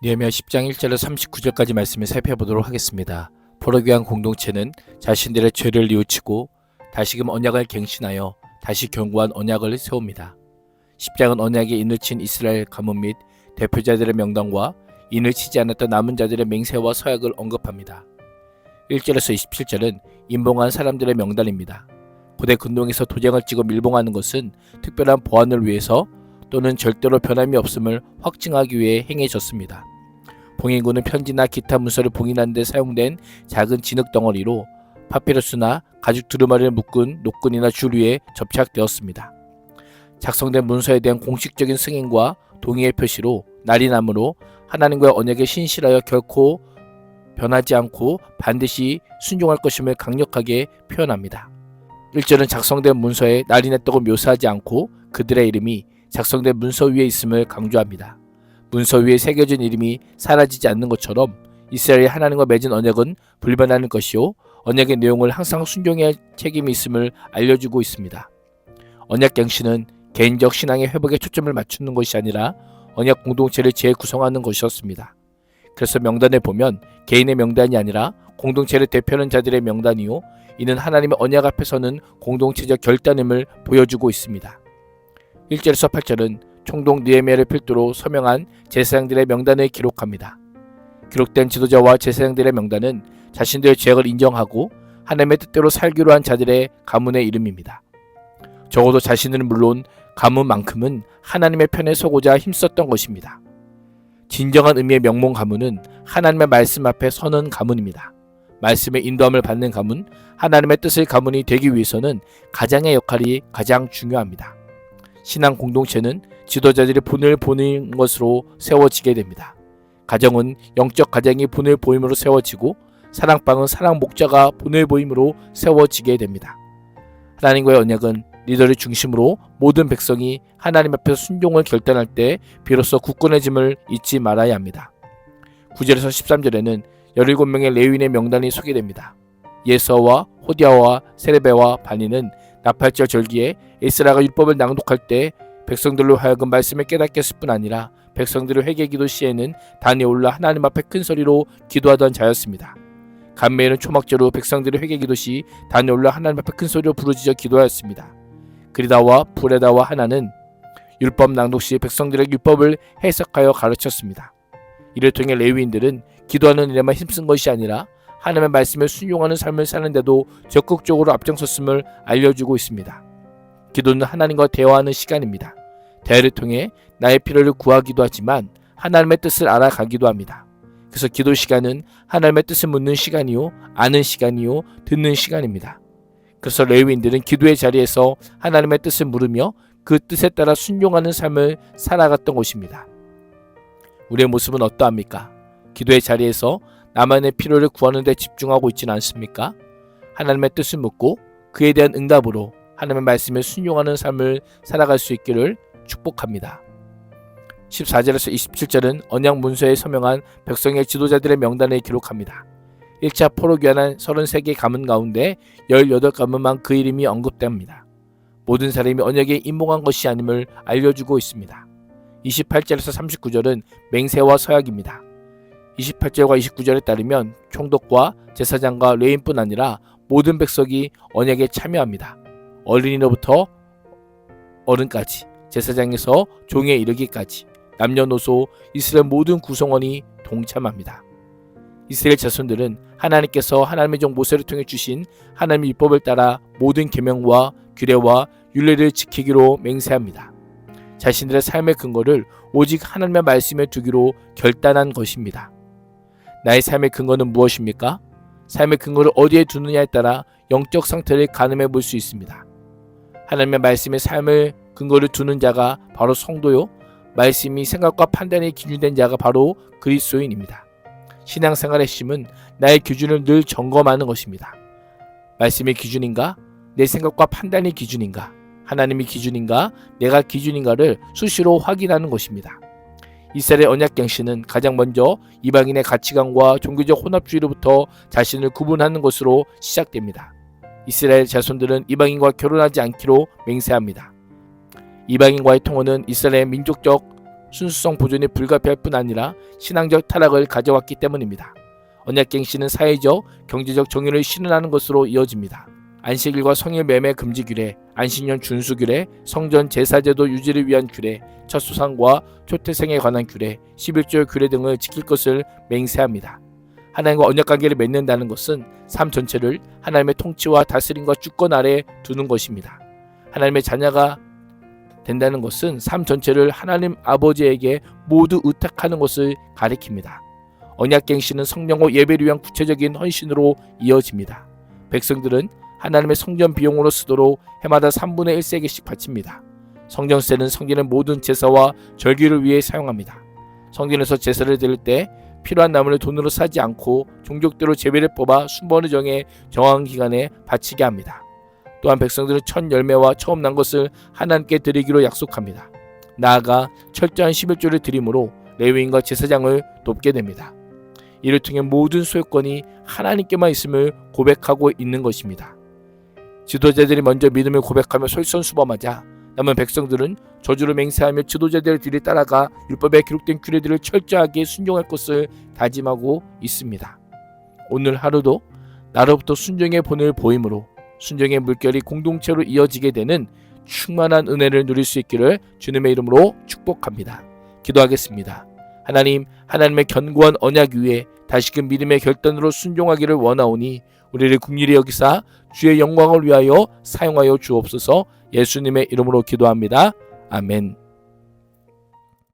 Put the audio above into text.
느헤미야 10장 1절에서 39절까지 말씀을 살펴보도록 하겠습니다. 포로교한 공동체는 자신들의 죄를 뉘우치고 다시금 언약을 갱신하여 다시 견고한 언약을 세웁니다. 10장은 언약의 인을 친 이스라엘 가문 및 대표자들의 명단과 인을 치지 않았던 남은 자들의 맹세와 서약을 언급합니다. 1절에서 27절은 임봉한 사람들의 명단입니다. 고대 근동에서 도장을 찍어 밀봉하는 것은 특별한 보안을 위해서 또는 절대로 변함이 없음을 확증하기 위해 행해졌습니다. 봉인구는 편지나 기타 문서를 봉인하는 데 사용된 작은 진흙 덩어리로 파피루스나 가죽 두루마리를 묶은 노끈이나 줄 위에 접착되었습니다. 작성된 문서에 대한 공식적인 승인과 동의의 표시로 날이나무로 하나님과의 언약에 신실하여 결코 변하지 않고 반드시 순종할 것임을 강력하게 표현합니다. 1절은 작성된 문서에 날이나 떡을 묘사하지 않고 그들의 이름이 작성된 문서 위에 있음을 강조합니다. 문서 위에 새겨진 이름이 사라지지 않는 것처럼 이스라엘이 하나님과 맺은 언약은 불변하는 것이요 언약의 내용을 항상 순종해야 할 책임이 있음을 알려주고 있습니다. 언약 갱신은 개인적 신앙의 회복에 초점을 맞추는 것이 아니라 언약 공동체를 재구성하는 것이었습니다. 그래서 명단에 보면 개인의 명단이 아니라 공동체를 대표하는 자들의 명단이요 이는 하나님의 언약 앞에서는 공동체적 결단임을 보여주고 있습니다. 1절에서 8절은 총독 느헤미야를 필두로 서명한 제사장들의 명단을 기록합니다. 기록된 지도자와 제사장들의 명단은 자신들의 죄악을 인정하고 하나님의 뜻대로 살기로 한 자들의 가문의 이름입니다. 적어도 자신들은 물론 가문만큼은 하나님의 편에 서고자 힘썼던 것입니다. 진정한 의미의 명문 가문은 하나님의 말씀 앞에 서는 가문입니다. 말씀의 인도함을 받는 가문, 하나님의 뜻의 가문이 되기 위해서는 가장의 역할이 가장 중요합니다. 신앙 공동체는 지도자들이 본을 보이는 것으로 세워지게 됩니다. 가정은 영적 가장이 본을 보임으로 세워지고 사랑방은 사랑 목자가 본을 보임으로 세워지게 됩니다. 하나님과의 언약은 리더를 중심으로 모든 백성이 하나님 앞에서 순종을 결단할 때 비로소 굳건해짐을 잊지 말아야 합니다. 9절에서 13절에는 17명의 레위인의 명단이 소개됩니다. 예서와 호디아와 세레베와 바니는 나팔절 절기에 에스라가 율법을 낭독할 때 백성들로 하여금 말씀을 깨닫게 했을 뿐 아니라 백성들의 회개 기도 시에는 단에 올라 하나님 앞에 큰 소리로 기도하던 자였습니다. 감메일은 초막절로 백성들의 회개 기도 시 단에 올라 하나님 앞에 큰 소리로 부르짖어 기도하였습니다. 그리다와 부레다와 하나는 율법 낭독 시 백성들의 율법을 해석하여 가르쳤습니다. 이를 통해 레위인들은 기도하는 일에만 힘쓴 것이 아니라 하나님의 말씀에 순종하는 삶을 사는데도 적극적으로 앞장섰음을 알려주고 있습니다. 기도는 하나님과 대화하는 시간입니다. 대화를 통해 나의 필요를 구하기도 하지만 하나님의 뜻을 알아가기도 합니다. 그래서 기도 시간은 하나님의 뜻을 묻는 시간이요, 아는 시간이요, 듣는 시간입니다. 그래서 레위인들은 기도의 자리에서 하나님의 뜻을 물으며 그 뜻에 따라 순종하는 삶을 살아갔던 것입니다. 우리의 모습은 어떠합니까? 기도의 자리에서 나만의 필요를 구하는 데 집중하고 있지는 않습니까? 하나님의 뜻을 묻고 그에 대한 응답으로 하나님의 말씀에 순종하는 삶을 살아갈 수 있기를 축복합니다. 14절에서 27절은 언약 문서에 서명한 백성의 지도자들의 명단을 기록합니다. 1차 포로 귀환한 33개 가문 가운데 18가문만 그 이름이 언급됩니다. 모든 사람이 언약에 임봉한 것이 아님을 알려주고 있습니다. 28절에서 39절은 맹세와 서약입니다. 28절과 29절에 따르면 총독과 제사장과 레위인뿐 아니라 모든 백성이 언약에 참여합니다. 어린이로부터 어른까지, 제사장에서 종에 이르기까지 남녀노소 이스라엘 모든 구성원이 동참합니다. 이스라엘 자손들은 하나님께서 하나님의 종 모세를 통해 주신 하나님의 율법을 따라 모든 계명과 규례와 율례를 지키기로 맹세합니다. 자신들의 삶의 근거를 오직 하나님의 말씀에 두기로 결단한 것입니다. 나의 삶의 근거는 무엇입니까? 삶의 근거를 어디에 두느냐에 따라 영적 상태를 가늠해 볼 수 있습니다. 하나님의 말씀에 삶의 근거를 두는 자가 바로 성도요, 말씀이 생각과 판단에 기준된 자가 바로 그리스도인입니다. 신앙생활의 핵심은 나의 기준을 늘 점검하는 것입니다. 말씀의 기준인가? 내 생각과 판단이 기준인가? 하나님이 기준인가? 내가 기준인가를 수시로 확인하는 것입니다. 이스라엘의 언약갱신은 가장 먼저 이방인의 가치관과 종교적 혼합주의로부터 자신을 구분하는 것으로 시작됩니다. 이스라엘 자손들은 이방인과 결혼하지 않기로 맹세합니다. 이방인과의 통혼은 이스라엘의 민족적 순수성 보존이 불가피할 뿐 아니라 신앙적 타락을 가져왔기 때문입니다. 언약갱신은 사회적, 경제적 정의를 실현하는 것으로 이어집니다. 안식일과 성일 매매 금지 규례, 안식년 준수 규례, 성전 제사제도 유지를 위한 규례, 첫 수상과 초태생에 관한 규례, 11조 규례 등을 지킬 것을 맹세합니다. 하나님과 언약관계를 맺는다는 것은 삶 전체를 하나님의 통치와 다스림과 주권 아래 두는 것입니다. 하나님의 자녀가 된다는 것은 삶 전체를 하나님 아버지에게 모두 의탁하는 것을 가리킵니다. 언약갱신은 성령과 예배를 위한 구체적인 헌신으로 이어집니다. 백성들은 하나님의 성전 비용으로 쓰도록 해마다 3분의 1세계씩 바칩니다. 성전세는 성전의 모든 제사와 절기를 위해 사용합니다. 성전에서 제사를 드릴 때 필요한 나무를 돈으로 사지 않고 종족대로 제비를 뽑아 순번을 정해 정한 기간에 바치게 합니다. 또한 백성들은 첫 열매와 처음 난 것을 하나님께 드리기로 약속합니다. 나아가 철저한 11조를 드림으로 레위인과 제사장을 돕게 됩니다. 이를 통해 모든 소유권이 하나님께만 있음을 고백하고 있는 것입니다. 지도자들이 먼저 믿음을 고백하며 솔선수범하자 남은 백성들은 저주를 맹세하며 지도자들의 뒤를 따라가 율법에 기록된 규례들을 철저하게 순종할 것을 다짐하고 있습니다. 오늘 하루도 나로부터 순종의 본을 보임으로 순종의 물결이 공동체로 이어지게 되는 충만한 은혜를 누릴 수 있기를 주님의 이름으로 축복합니다. 기도하겠습니다. 하나님, 하나님의 견고한 언약 위에 다시금 믿음의 결단으로 순종하기를 원하오니 우리를 긍휼히 여기사 주의 영광을 위하여 사용하여 주옵소서. 예수님의 이름으로 기도합니다. 아멘.